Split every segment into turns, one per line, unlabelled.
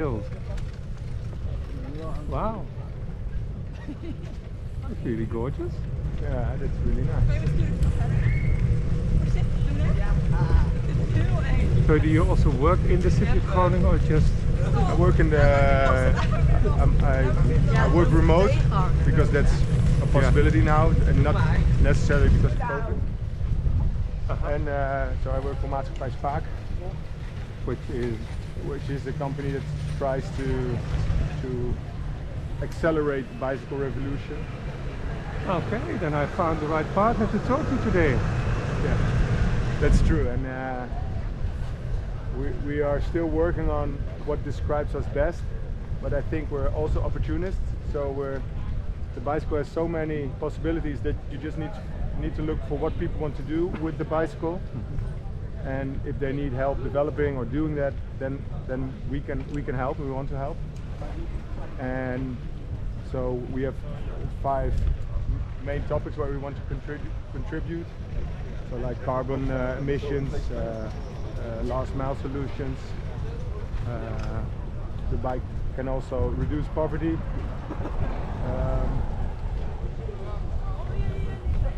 hills. Wow. That's really gorgeous.
Yeah, that's really nice.
So do you also work in the city of Groningen or just...
I work in the I work remote because that's a possibility now and not necessarily because of COVID. And so I work for Maatschappij Spaak, which is a company that tries to accelerate the bicycle revolution.
Okay, then I found the right partner to talk to today.
Yeah, that's true, and we are still working on what describes us best, but I think we're also opportunists. So the bicycle has so many possibilities that you just need to look for what people want to do with the bicycle, and if they need help developing or doing that, then we can help. We want to help, and so we have 5 main topics where we want to contribute. So like carbon emissions, last mile solutions. The bike can also reduce poverty.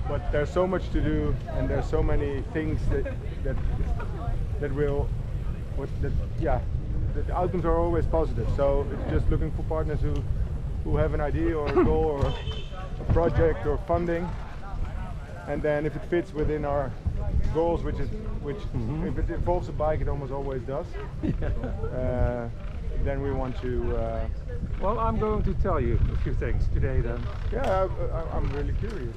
But there's so much to do, and there's so many things the outcomes are always positive. So it's just looking for partners who have an idea or a goal or a project or funding, and then if it fits within our goals, which if it involves a bike, it almost always does. Then we want to.
Well, I'm going to tell you a few things today then.
Yeah, I'm really curious.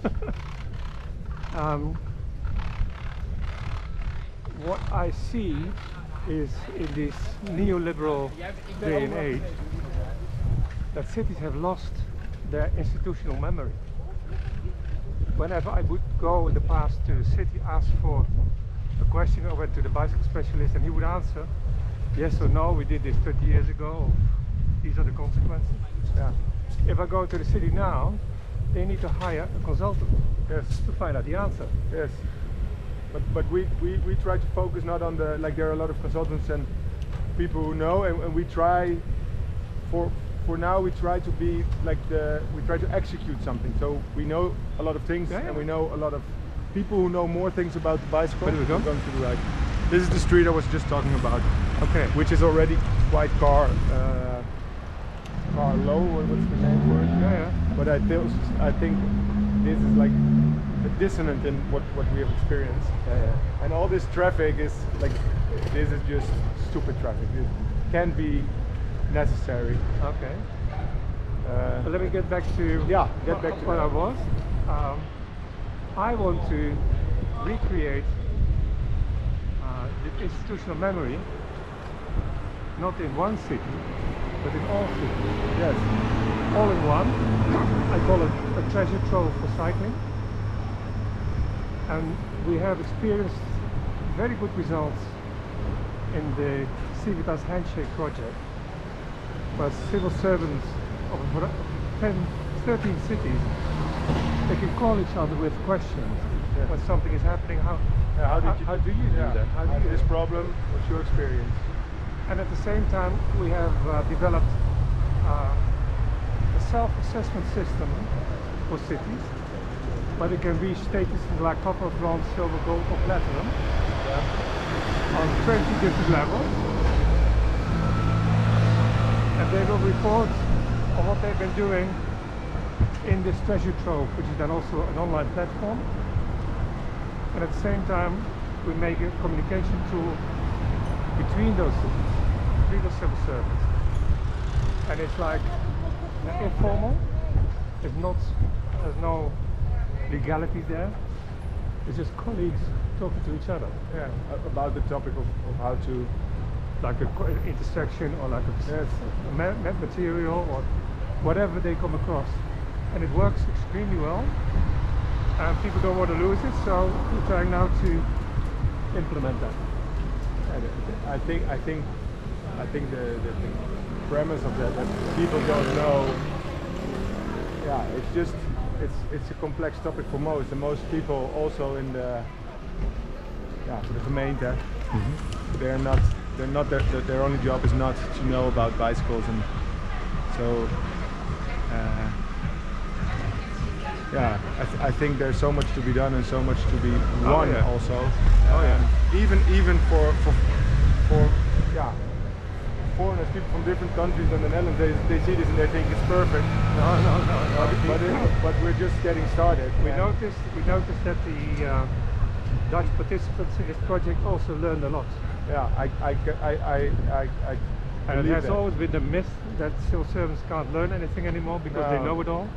What I see is in this neoliberal day and age that cities have lost their institutional memory. Whenever I would go in the past to the city, ask for a question, I went to the bicycle specialist and he would answer yes or no, we did this 30 years ago, or these are the consequences.
Yeah.
If I go to the city now, they need to hire a consultant to find out the answer.
Yes. But we try to focus not on the, like there are a lot of consultants and people who know, and we try for now we try to be like we try to execute something. So we know a lot of things, and we know a lot of people who know more things about the bicycle.
Where do we go?
We're going to the right. This is the street I was just talking about.
Okay.
Which is already quite car low. What's the name for it?
Yeah.
But I think this is like a dissonant in what we have experienced. And all this traffic is like, this is just stupid traffic. It can be necessary.
Okay. But let me get back to
where
I was. I want to recreate the institutional memory, not in one city, but in all cities.
Yes.
All in one. I call it a treasure trove for cycling. And we have experienced very good results in the Civitas Handshake project, where civil servants of 13 cities, they can call each other with questions when something is happening. How do you do that? How do you
this problem? What's your experience?
And at the same time, we have developed a self-assessment system for cities, where they can reach statuses like copper, bronze, silver, gold, or platinum on 20 different levels. And they will report on what they've been doing in this treasure trove, which is then also an online platform. And at the same time, we make a communication tool between those cities, between the civil servants. And it's like informal. There's no legality there. It's just colleagues talking to each other.
Yeah, about the topic of how to,
like an intersection or like a material or whatever they come across. And it works extremely well. And people don't want to lose it, so we're trying now to implement that.
I think the premise of that people don't know. Yeah, it's a complex topic for most, and most people also in the gemeente, they're not they're not their only job is not to know about bicycles, and so yeah, I think there's so much to be done and so much to be won also. Even for yeah, foreigners, people from different countries than the Netherlands, they see this and they think it's perfect. No. But we're just getting started.
We noticed that the Dutch participants in this project also learned a lot.
Yeah,
and it has always been the myth that civil servants can't learn anything anymore because they know it all.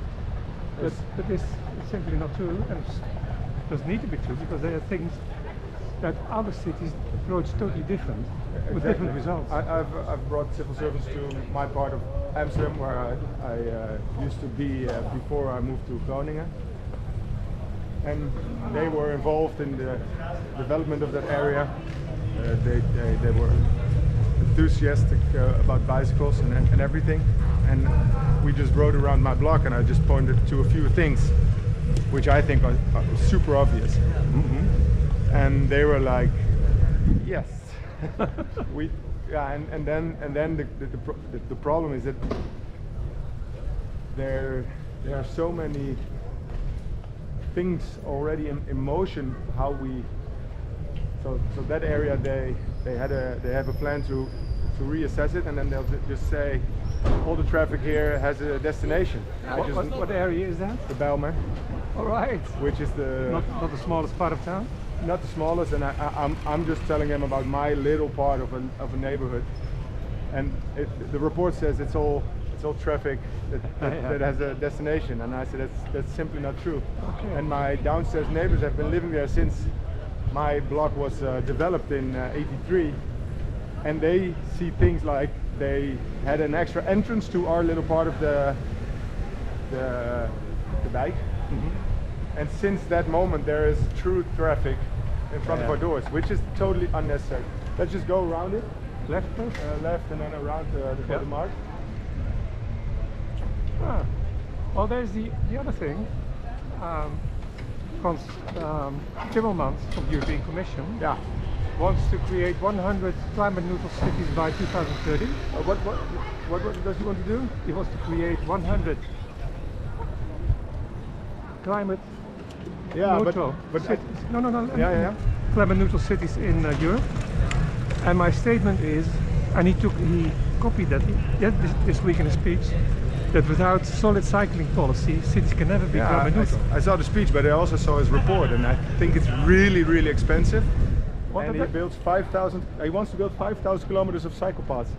But this is simply not true, and it does need to be true, because there are things that other cities approach totally different, with different results.
I've brought civil servants to my part of Amsterdam, where I used to be before I moved to Groningen, and they were involved in the development of that area. They were enthusiastic about bicycles and everything, and we just rode around my block and I just pointed to a few things which I think are super obvious. And they were like, yes. And then the problem is that there are so many things already in motion. How we so that area they have a plan to reassess it, and then they'll just say all the traffic here has a destination.
What area is that?
The Bijlmer.
All right.
Which is
not the smallest part of town.
Not the smallest, and I'm just telling them about my little part of a neighborhood, and the report says it's all traffic that has a destination, and I said that's simply not true.
Okay.
And my downstairs neighbors have been living there since my block was developed in '83, and they see things like they had an extra entrance to our little part of the dike. And since that moment there is true traffic in front of our doors, which is totally unnecessary. Let's just go around it.
Left first?
Left, and then around the mark.
Well, there's the other thing. Timmermans of the European Commission wants to create 100 climate neutral cities by 2030.
What does he want to do?
He wants to create 100 climate neutral cities. No. Climate neutral cities in Europe. And my statement is, and he copied that this week in a speech, that without solid cycling policy, cities can never be climate neutral.
I saw the speech, but I also saw his report, and I think it's really, really expensive. And he builds 5,000. He wants to build 5,000 kilometers of cycle paths.